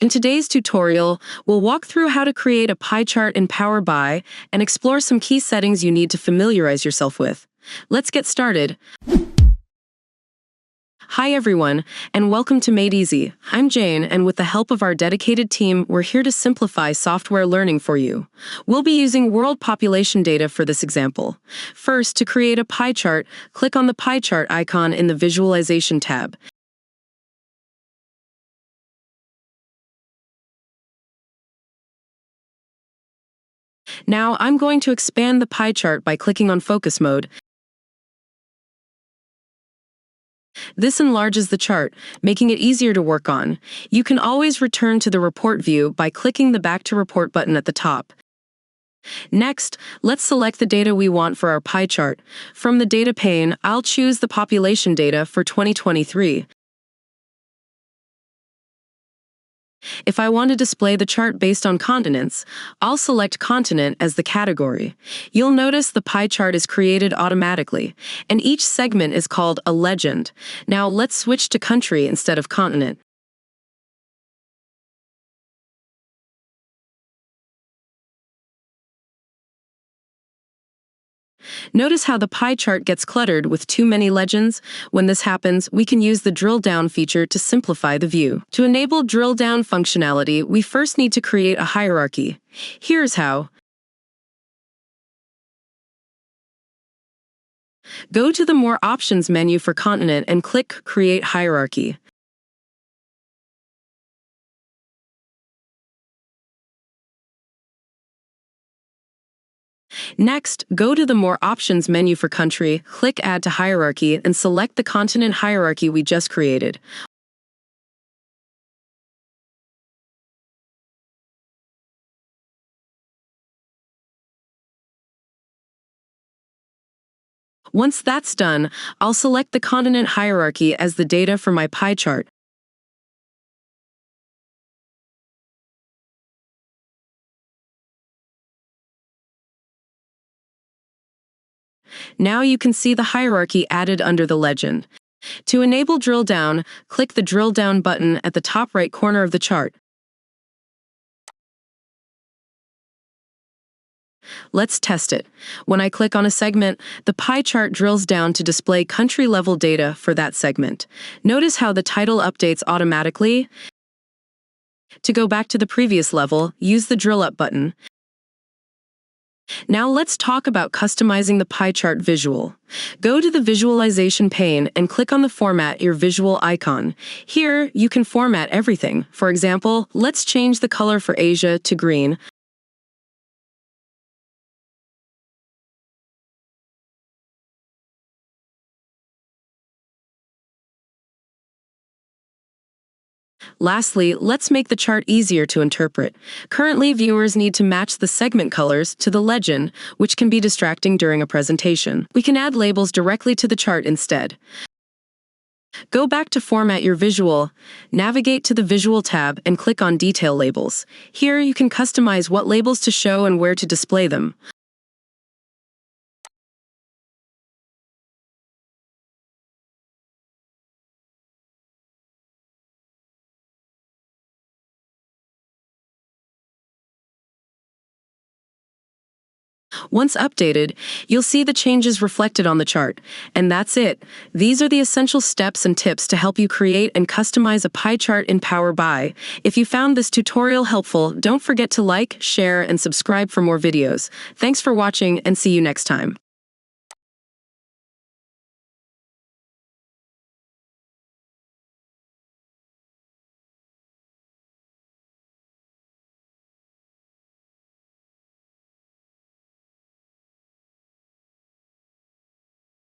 In today's tutorial, we'll walk through how to create a pie chart in Power BI and explore some key settings you need to familiarize yourself with. Let's get started. Hi everyone, and welcome to MadeEasy. I'm Jane, and with the help of our dedicated team, we're here to simplify software learning for you. We'll be using world population data for this example. First, to create a pie chart, click on the pie chart icon in the Visualization tab. Now, I'm going to expand the pie chart by clicking on Focus Mode. This enlarges the chart, making it easier to work on. You can always return to the report view by clicking the Back to Report button at the top. Next, let's select the data we want for our pie chart. From the data pane, I'll choose the population data for 2023. If I want to display the chart based on continents, I'll select continent as the category. You'll notice the pie chart is created automatically, and each segment is called a legend. Now let's switch to country instead of continent. Notice how the pie chart gets cluttered with too many legends? When this happens, we can use the drill down feature to simplify the view. To enable drill down functionality, we first need to create a hierarchy. Here's how. Go to the More Options menu for continent and click Create Hierarchy. Next, go to the More Options menu for country, click Add to Hierarchy, and select the continent hierarchy we just created. Once that's done, I'll select the continent hierarchy as the data for my pie chart. Now you can see the hierarchy added under the legend. To enable drill down, click the drill down button at the top right corner of the chart. Let's test it. When I click on a segment, the pie chart drills down to display country-level data for that segment. Notice how the title updates automatically. To go back to the previous level, use the drill up button. Now let's talk about customizing the pie chart visual. Go to the Visualization pane and click on the Format Your Visual icon. Here, you can format everything. For example, let's change the color for Asia to green. Lastly, let's make the chart easier to interpret. Currently, viewers need to match the segment colors to the legend, which can be distracting during a presentation. We can add labels directly to the chart instead. Go back to Format Your Visual, navigate to the Visual tab, and click on Detail Labels. Here, you can customize what labels to show and where to display them. Once updated, you'll see the changes reflected on the chart. And that's it. These are the essential steps and tips to help you create and customize a pie chart in Power BI. If you found this tutorial helpful, don't forget to like, share, and subscribe for more videos. Thanks for watching, and see you next time.